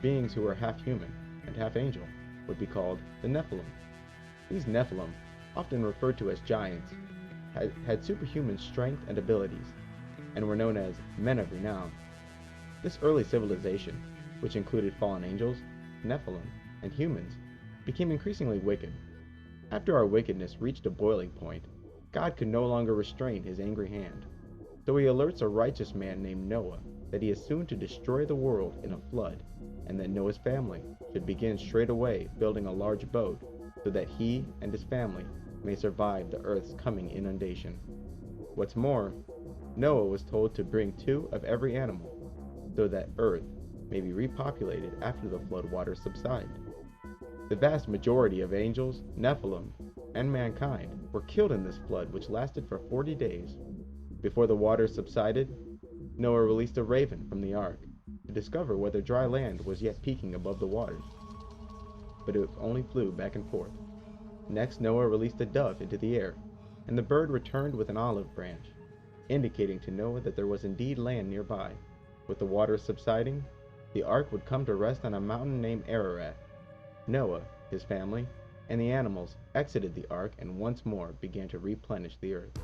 beings who were half human and half angel, would be called the Nephilim. These Nephilim, often referred to as giants, had superhuman strength and abilities, and were known as men of renown. This early civilization, which included fallen angels, Nephilim, and humans, became increasingly wicked. After our wickedness reached a boiling point, God could no longer restrain his angry hand. So he alerts a righteous man named Noah that he is soon to destroy the world in a flood, and that Noah's family should begin straight away building a large boat so that he and his family may survive the earth's coming inundation. What's more, Noah was told to bring 2 of every animal so that earth may be repopulated after the flood waters subside. The vast majority of angels, Nephilim, and mankind were killed in this flood, which lasted for 40 days. Before the waters subsided, Noah released a raven from the ark to discover whether dry land was yet peaking above the waters, but it only flew back and forth. Next, Noah released a dove into the air, and the bird returned with an olive branch, indicating to Noah that there was indeed land nearby. With the waters subsiding, the ark would come to rest on a mountain named Ararat. Noah, his family, and the animals exited the ark and once more began to replenish the earth.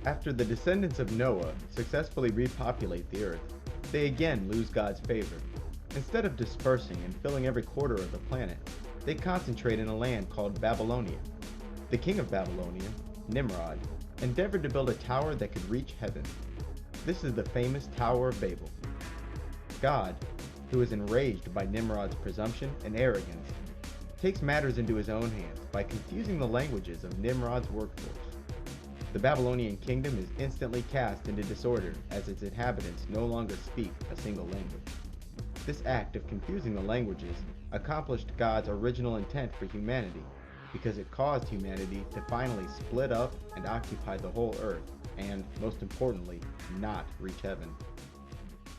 After the descendants of Noah successfully repopulate the earth, they again lose God's favor. Instead of dispersing and filling every quarter of the planet, they concentrate in a land called Babylonia. The king of Babylonia, Nimrod, endeavored to build a tower that could reach heaven. This is the famous Tower of Babel. God, who is enraged by Nimrod's presumption and arrogance, takes matters into his own hands by confusing the languages of Nimrod's workforce. The Babylonian kingdom is instantly cast into disorder as its inhabitants no longer speak a single language. This act of confusing the languages accomplished God's original intent for humanity, because it caused humanity to finally split up and occupy the whole earth, and, most importantly, not reach heaven.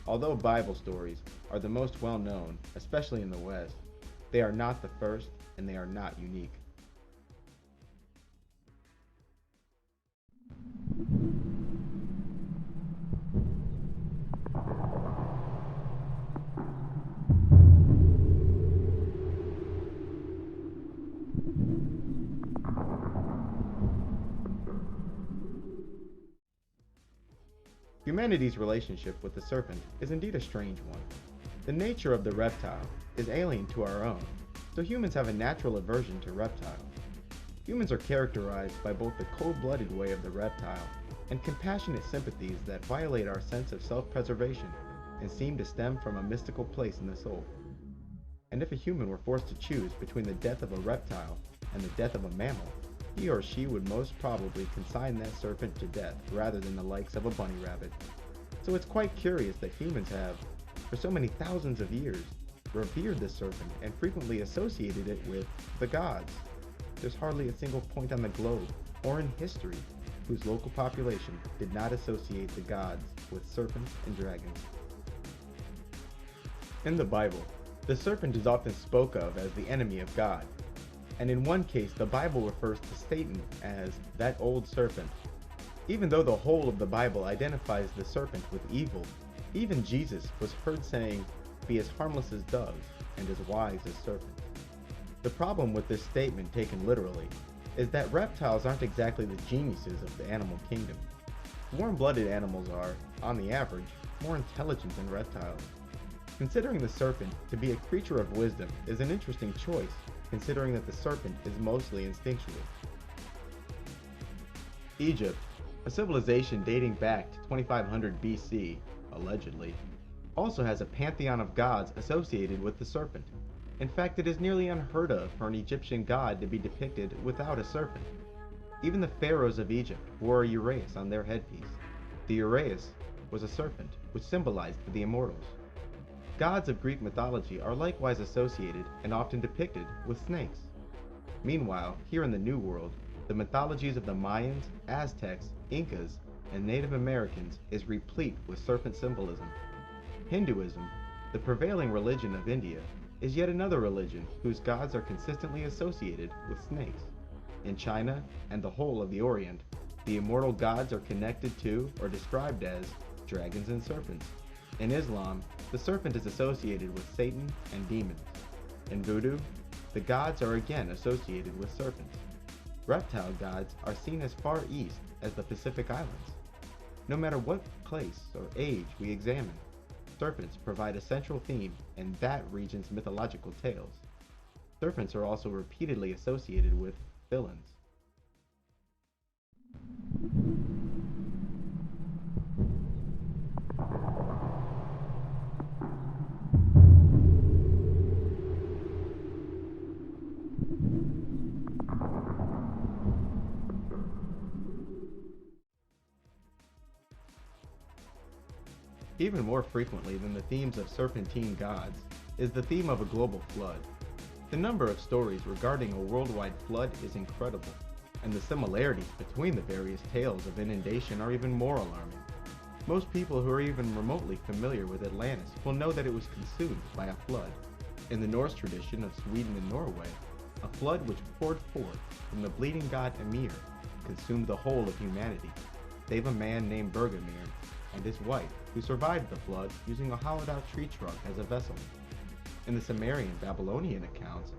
Although Bible stories are the most well known, especially in the West, they are not the first and they are not unique. Humanity's relationship with the serpent is indeed a strange one. The nature of the reptile is alien to our own, so humans have a natural aversion to reptiles. Humans are characterized by both the cold-blooded way of the reptile and compassionate sympathies that violate our sense of self-preservation and seem to stem from a mystical place in the soul. And if a human were forced to choose between the death of a reptile and the death of a mammal, he or she would most probably consign that serpent to death rather than the likes of a bunny rabbit. So it's quite curious that humans have, for so many thousands of years, revered the serpent and frequently associated it with the gods. There's hardly a single point on the globe or in history whose local population did not associate the gods with serpents and dragons. In the Bible, the serpent is often spoken of as the enemy of God. And in one case, the Bible refers to Satan as that old serpent. Even though the whole of the Bible identifies the serpent with evil, even Jesus was heard saying, "Be as harmless as doves and as wise as serpents." The problem with this statement taken literally is that reptiles aren't exactly the geniuses of the animal kingdom. Warm-blooded animals are, on the average, more intelligent than reptiles. Considering the serpent to be a creature of wisdom is an interesting choice, considering that the serpent is mostly instinctual. Egypt, a civilization dating back to 2500 BC, allegedly, also has a pantheon of gods associated with the serpent. In fact, it is nearly unheard of for an Egyptian god to be depicted without a serpent. Even the pharaohs of Egypt wore a uraeus on their headpiece. The uraeus was a serpent, which symbolized the immortals. Gods of Greek mythology are likewise associated and often depicted with snakes. Meanwhile, here in the New World, the mythologies of the Mayans, Aztecs, Incas, and Native Americans is replete with serpent symbolism. Hinduism, the prevailing religion of India, is yet another religion whose gods are consistently associated with snakes. In China and the whole of the Orient, the immortal gods are connected to or described as dragons and serpents. In Islam, the serpent is associated with Satan and demons. In Voodoo, the gods are again associated with serpents. Reptile gods are seen as far east as the Pacific Islands. No matter what place or age we examine, serpents provide a central theme in that region's mythological tales. Serpents are also repeatedly associated with villains. Even more frequently than the themes of serpentine gods is the theme of a global flood. The number of stories regarding a worldwide flood is incredible, and the similarities between the various tales of inundation are even more alarming. Most people who are even remotely familiar with Atlantis will know that it was consumed by a flood. In the Norse tradition of Sweden and Norway, a flood which poured forth from the bleeding god Ymir consumed the whole of humanity, save a man named Bergamir and his wife, who survived the flood using a hollowed-out tree trunk as a vessel. In the Sumerian Babylonian accounts,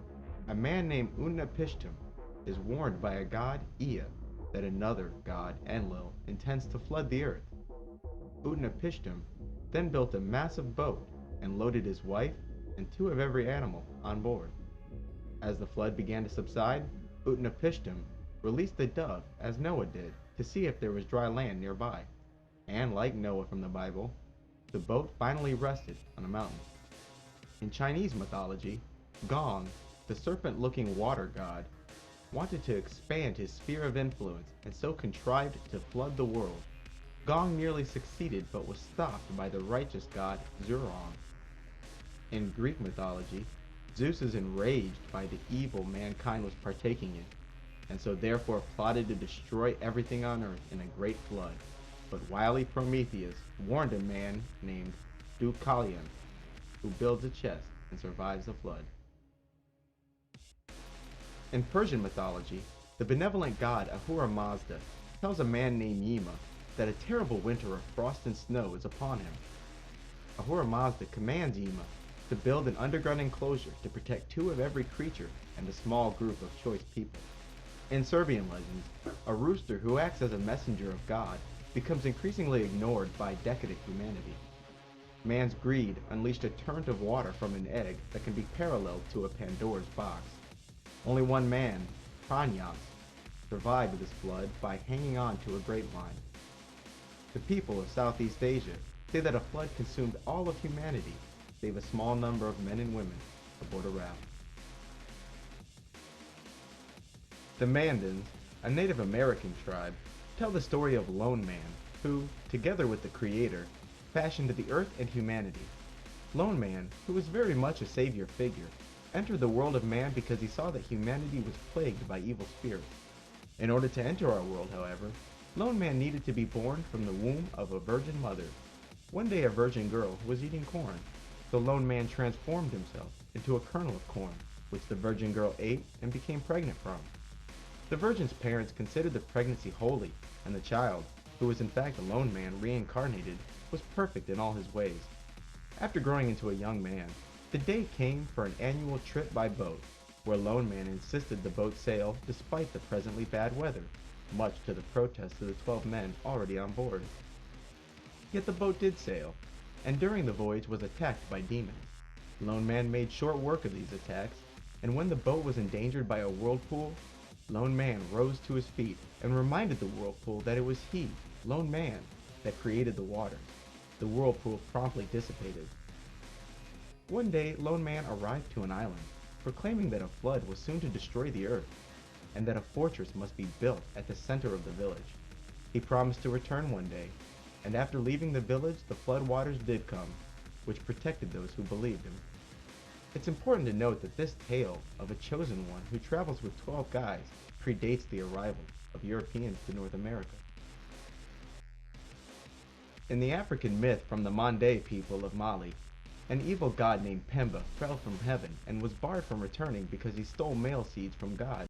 a man named Utnapishtim is warned by a god, Ea, that another god, Enlil, intends to flood the earth. Utnapishtim then built a massive boat and loaded his wife and 2 of every animal on board. As the flood began to subside, Utnapishtim released the dove as Noah did to see if there was dry land nearby. And like Noah from the Bible, the boat finally rested on a mountain. In Chinese mythology, Gong, the serpent-looking water god, wanted to expand his sphere of influence and so contrived to flood the world. Gong nearly succeeded but was stopped by the righteous god Zurong. In Greek mythology, Zeus is enraged by the evil mankind was partaking in, and so therefore plotted to destroy everything on earth in a great flood. But wily Prometheus warned a man named Deucalion, who builds a chest and survives the flood. In Persian mythology, the benevolent god Ahura Mazda tells a man named Yima that a terrible winter of frost and snow is upon him. Ahura Mazda commands Yima to build an underground enclosure to protect 2 of every creature and a small group of choice people. In Serbian legends, a rooster who acts as a messenger of God becomes increasingly ignored by decadent humanity. Man's greed unleashed a torrent of water from an egg that can be paralleled to a Pandora's box. Only one man, Pranyas, survived this flood by hanging on to a grapevine. The people of Southeast Asia say that a flood consumed all of humanity, save a small number of men and women aboard a raft. The Mandans, a Native American tribe, tell the story of Lone Man, who, together with the Creator, fashioned the earth and humanity. Lone Man, who was very much a savior figure, entered the world of man because he saw that humanity was plagued by evil spirits. In order to enter our world, however, Lone Man needed to be born from the womb of a virgin mother. One day a virgin girl was eating corn, so Lone Man transformed himself into a kernel of corn, which the virgin girl ate and became pregnant from. The virgin's parents considered the pregnancy holy, and the child, who was in fact a Lone Man reincarnated, was perfect in all his ways. After growing into a young man, the day came for an annual trip by boat, where Lone Man insisted the boat sail despite the presently bad weather, much to the protest of the 12 men already on board. Yet the boat did sail, and during the voyage was attacked by demons. Lone Man made short work of these attacks, and when the boat was endangered by a whirlpool, Lone Man rose to his feet and reminded the whirlpool that it was he, Lone Man, that created the waters. The whirlpool promptly dissipated. One day, Lone Man arrived to an island, proclaiming that a flood was soon to destroy the earth, and that a fortress must be built at the center of the village. He promised to return one day, and after leaving the village, the flood waters did come, which protected those who believed him. It's important to note that this tale of a chosen one who travels with 12 guys predates the arrival of Europeans to North America. In the African myth from the Mande people of Mali, an evil god named Pemba fell from heaven and was barred from returning because he stole male seeds from God.